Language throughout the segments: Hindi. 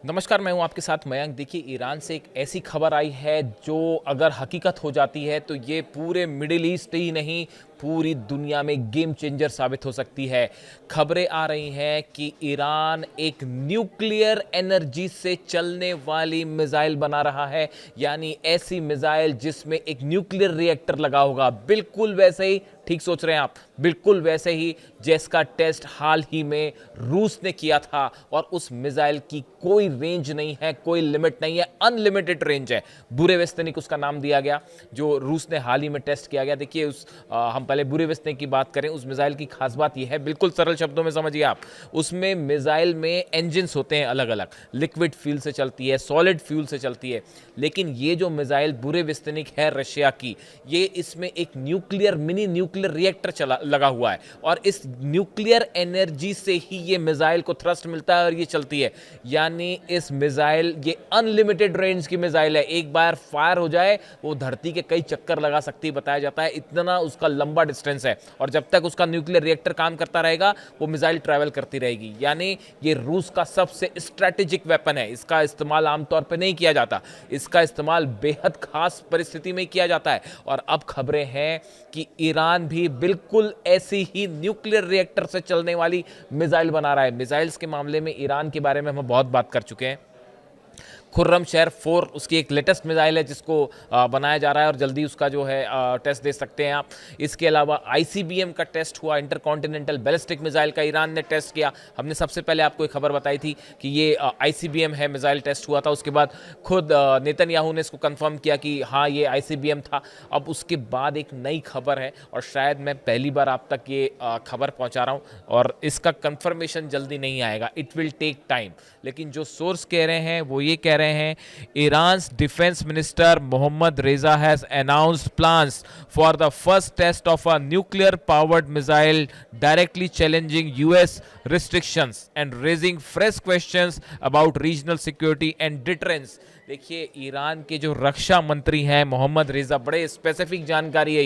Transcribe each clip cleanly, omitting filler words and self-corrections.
नमस्कार, मैं हूं आपके साथ मयंक। देखिए, ईरान से एक ऐसी खबर आई है जो अगर हकीकत हो जाती है तो ये पूरे मिडिल ईस्ट ही नहीं, पूरी दुनिया में गेम चेंजर साबित हो सकती है। खबरें आ रही हैं कि ईरान एक न्यूक्लियर एनर्जी से चलने वाली मिसाइल बना रहा है, यानी ऐसी मिसाइल जिसमें एक न्यूक्लियर रिएक्टर लगा होगा। बिल्कुल वैसे ही, ठीक सोच रहे हैं आप, बिल्कुल वैसे ही जिसका टेस्ट हाल ही में रूस ने किया था। और उस मिसाइल की कोई रेंज नहीं है, कोई लिमिट नहीं है, अनलिमिटेड रेंज है। बुरेवेस्तनिक उसका नाम दिया गया, जो रूस ने हाल ही में टेस्ट किया गया। देखिए, हम पहले बुरेवेस्तनिक की बात करें। उस मिसाइल की खास बात यह है, बिल्कुल सरल शब्दों में समझिए आप, उसमें मिसाइल में इंजन्स होते हैं अलग अलग, लिक्विड फ्यूल से चलती है, सॉलिड फ्यूल से चलती है। लेकिन ये जो मिसाइल बुरेवेस्तनिक है रशिया की, ये इसमें एक न्यूक्लियर मिनी न्यूक्लियर रिएक्टर लगा हुआ है और इस न्यूक्लियर एनर्जी से ही ये मिसाइल को थ्रस्ट मिलता है और ये चलती है। यानी इस मिसाइल, ये अनलिमिटेड रेंज की मिसाइल है। एक बार फायर हो जाए वो धरती के कई चक्कर लगा सकती है, बताया जाता है, इतना उसका लंबा डिस्टेंस है। और जब तक उसका न्यूक्लियर रिएक्टर काम करता रहेगा वो मिसाइल ट्रैवल करती रहेगी। यानी ये रूस का सबसे स्ट्रैटेजिक वेपन है। इसका इस्तेमाल आमतौर पर नहीं किया जाता, इसका इस्तेमाल बेहद खास परिस्थिति में किया जाता है। और अब खबरें हैं कि ईरान भी बिल्कुल ऐसी ही न्यूक्लियर रिएक्टर से चलने वाली मिसाइल बना रहा है। मिसाइल्स के मामले में ईरान के बारे में हम बहुत बात कर चुके हैं। खुर्रमशहर 4 उसकी एक लेटेस्ट मिसाइल है जिसको बनाया जा रहा है और जल्दी उसका जो है टेस्ट दे सकते हैं आप। इसके अलावा आईसीबीएम का टेस्ट हुआ, इंटरकॉन्टिनेंटल बैलिस्टिक मिसाइल का ईरान ने टेस्ट किया। हमने सबसे पहले आपको एक खबर बताई थी कि ये आईसीबीएम है, मिसाइल टेस्ट हुआ था। उसके बाद खुद नेतन्याहू ने इसको कंफर्म किया कि हाँ, ये आईसीबीएम था। अब उसके बाद एक नई खबर है और शायद मैं पहली बार आप तक ये खबर पहुंचा रहा हूं और इसका कंफर्मेशन जल्दी नहीं आएगा, इट विल टेक टाइम। लेकिन जो सोर्स कह रहे हैं वो ये कह रहे हैं, Iran's defence minister Mohammad Reza has announced plans for the first test of a nuclear powered missile directly challenging US restrictions and raising fresh questions about regional security and deterrence. देखिए, ईरान के जो रक्षा मंत्री हैं मोहम्मद रेजा, बड़े स्पेसिफिक जानकारी है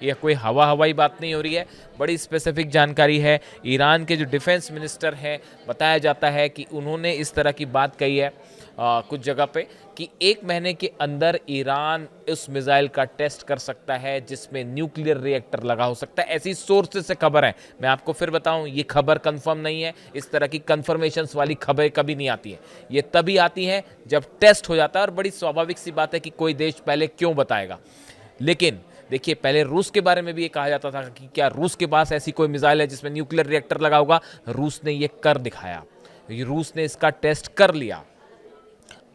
ये कोई हवाई बात नहीं हो रही है, बड़ी स्पेसिफिक जानकारी है। ईरान के जो डिफेंस मिनिस्टर हैं, बताया जाता है कि उन्होंने इस तरह की बात कही है कुछ जगह पे कि 1 महीने के अंदर ईरान उस मिसाइल का टेस्ट कर सकता है जिसमें न्यूक्लियर रिएक्टर लगा हो सकता है। ऐसी सोर्सेस से खबर है। मैं आपको फिर बताऊं, ये खबर कंफर्म नहीं है। इस तरह की कंफर्मेशंस वाली खबरें कभी नहीं आती हैं, ये तभी आती हैं जब टेस्ट हो जाता है। और बड़ी स्वाभाविक सी बात है कि कोई देश पहले क्यों बताएगा। लेकिन देखिए, पहले रूस के बारे में भी ये कहा जाता था कि क्या रूस के पास ऐसी कोई मिसाइल है जिसमें न्यूक्लियर रिएक्टर लगा होगा। रूस ने ये कर दिखाया, रूस ने इसका टेस्ट कर लिया।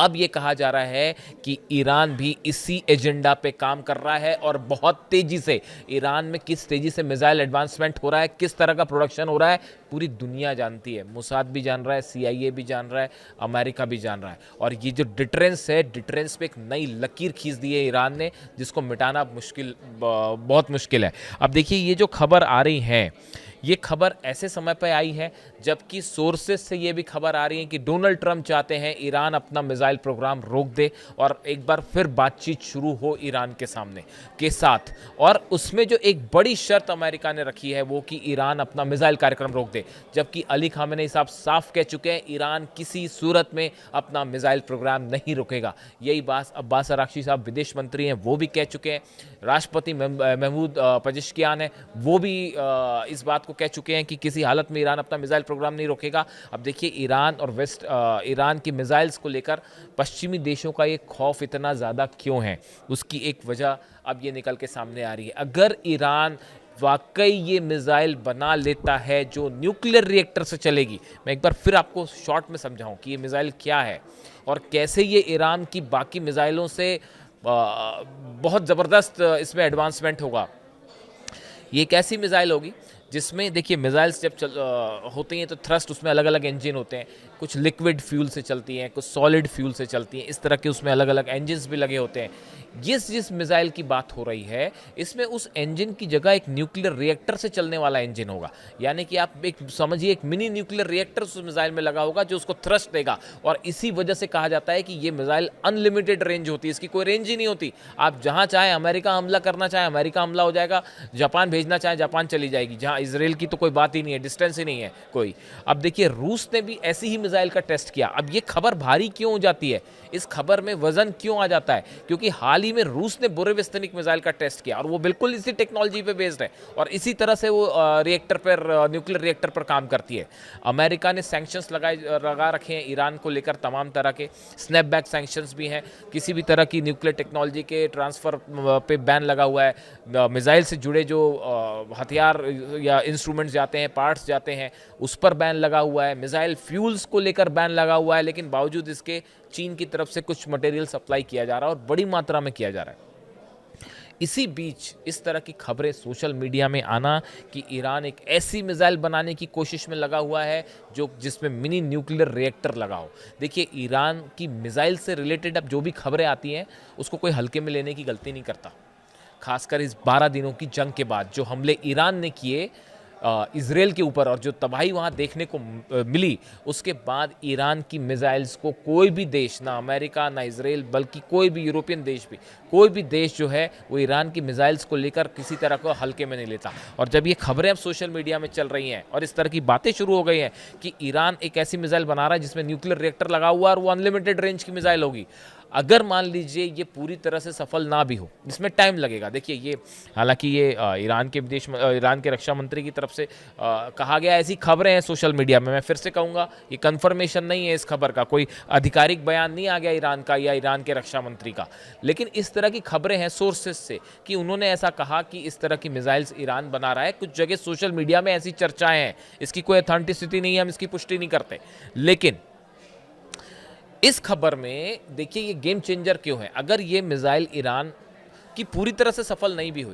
अब ये कहा जा रहा है कि ईरान भी इसी एजेंडा पे काम कर रहा है और बहुत तेजी से। ईरान में किस तेजी से मिसाइल एडवांसमेंट हो रहा है, किस तरह का प्रोडक्शन हो रहा है, पूरी दुनिया जानती है। मोसाद भी जान रहा है, सीआईए भी जान रहा है, अमेरिका भी जान रहा है। और ये जो डिटरेंस है, डिटरेंस पे एक नई लकीर खींच दी है ईरान ने, जिसको मिटाना मुश्किल, बहुत मुश्किल है। अब देखिए, ये जो खबर आ रही है, ये खबर ऐसे समय पर आई है जबकि सोर्सेस से ये भी खबर आ रही है कि डोनाल्ड ट्रंप चाहते हैं ईरान अपना मिसाइल प्रोग्राम रोक दे और एक बार फिर बातचीत शुरू हो ईरान के सामने के साथ। और उसमें जो एक बड़ी शर्त अमेरिका ने रखी है वो कि ईरान अपना मिसाइल कार्यक्रम रोक दे। जबकि अली खामेनेई साहब साफ कह चुके हैं, ईरान किसी सूरत में अपना मिसाइल प्रोग्राम नहीं रोकेगा। यही बात अब्बास अराक्ची साहब विदेश मंत्री हैं, वो भी कह चुके हैं। राष्ट्रपति महमूद पेजेश्कियान है, वो भी इस बात को कह चुके हैं कि किसी हालत में ईरान अपना मिसाइल प्रोग्राम नहीं रोकेगा। अब देखिए, ईरान और ईरान की मिसाइल्स को लेकर पश्चिमी देशों का ये खौफ इतना ज़्यादा क्यों है, उसकी एक वजह अब ये निकल के सामने आ रही है। अगर ईरान वाकई ये मिसाइल बना लेता है जो न्यूक्लियर रिएक्टर से चलेगी, मैं एक बार फिर आपको शॉर्ट में समझाऊं कि ये मिसाइल क्या है और कैसे ये ईरान की बाकी मिसाइलों से बहुत ज़बरदस्त इसमें एडवांसमेंट होगा। ये एक ऐसी मिसाइल होगी जिसमें, देखिए, मिसाइल्स जब होती हैं तो थ्रस्ट उसमें अलग अलग इंजन होते हैं। कुछ लिक्विड फ्यूल से चलती हैं, कुछ सॉलिड फ्यूल से चलती हैं, इस तरह के उसमें अलग अलग इंजन्स भी लगे होते हैं। जिस मिसाइल की बात हो रही है, इसमें उस इंजन की जगह एक न्यूक्लियर रिएक्टर से चलने वाला इंजन होगा। यानी कि आप एक समझिए एक मिनी न्यूक्लियर रिएक्टर उस मिसाइल में लगा होगा जो उसको थ्रस्ट देगा, और इसी वजह से कहा जाता है कि ये मिसाइल अनलिमिटेड रेंज होती है, इसकी कोई रेंज ही नहीं होती। आप जहां चाहे अमेरिका हमला करना चाहे अमेरिका हमला हो जाएगा, जापान भेजना चाहे जापान चली जाएगी, जहां इसराइल की तो कोई बात ही नहीं है, डिस्टेंस ही नहीं है कोई। अब देखिए रूस ने भी ऐसी ही मिसाइल का टेस्ट किया। अब ये खबर भारी क्यों हो जाती है, इस खबर में वजन क्यों आ जाता है, क्योंकि हाल ही में रूस ने बोरेविस्तनिक मिसाइल का टेस्ट किया और वो बिल्कुल इसी टेक्नोलॉजी पे बेस्ड है और इसी तरह से वो रिएक्टर पर न्यूक्लियर रिएक्टर पर काम करती है। अमेरिका ने सैंक्शंस लगा रखे हैं ईरान को लेकर, तमाम तरह के स्नैपबैक सैंक्शंस भी हैं, किसी भी तरह की न्यूक्लियर टेक्नोलॉजी के ट्रांसफ़र पे बैन लगा हुआ है, मिसाइल से जुड़े जो हथियार या इंस्ट्रूमेंट्स जाते हैं, पार्ट्स जाते हैं, उस पर बैन लगा हुआ है, मिसाइल फ्यूल्स को लेकर बैन लगा हुआ है, लेकिन बावजूद इसके चीन की तरफ से कुछ मटेरियल सप्लाई किया जा रहा है और बड़ी मात्रा में किया जा रहा है। इसी बीच इस तरह की खबरें सोशल मीडिया में आना कि ईरान एक ऐसी मिसाइल बनाने की कोशिश में लगा हुआ है जो जिसमें मिनी न्यूक्लियर रिएक्टर लगा हो। देखिए ईरान की मिसाइल से रिलेटेड अब जो भी खबरें आती हैं उसको कोई हल्के में लेने की गलती नहीं करता, खासकर इस 12 दिनों की जंग के बाद जो हमले ईरान ने किए इजराइल के ऊपर और जो तबाही वहाँ देखने को मिली, उसके बाद ईरान की मिसाइल्स को कोई भी देश, ना अमेरिका ना इजराइल बल्कि कोई भी यूरोपियन देश भी, कोई भी देश जो है वो ईरान की मिसाइल्स को लेकर किसी तरह को हल्के में नहीं लेता। और जब ये खबरें अब सोशल मीडिया में चल रही हैं और इस तरह की बातें शुरू हो गई हैं कि ईरान एक ऐसी मिसाइल बना रहा है जिसमें न्यूक्लियर रिएक्टर लगा हुआ है और वो अनलिमिटेड रेंज की मिसाइल होगी, अगर मान लीजिए ये पूरी तरह से सफल ना भी हो, इसमें टाइम लगेगा। देखिए ये हालांकि ये ईरान के रक्षा मंत्री की तरफ से कहा गया, ऐसी खबरें हैं सोशल मीडिया में, मैं फिर से कहूँगा ये कंफर्मेशन नहीं है इस खबर का, कोई आधिकारिक बयान नहीं आ गया ईरान का या ईरान के रक्षा मंत्री का, लेकिन इस तरह की खबरें हैं सोर्सेस से कि उन्होंने ऐसा कहा कि इस तरह की मिसाइल्स ईरान बना रहा है। कुछ जगह सोशल मीडिया में ऐसी चर्चाएं हैं, इसकी कोई अथेंटिसिटी नहीं है, हम इसकी पुष्टि नहीं करते, लेकिन इस खबर में देखिए ये गेम चेंजर क्यों है। अगर ये मिसाइल ईरान की पूरी तरह से सफल नहीं भी हुई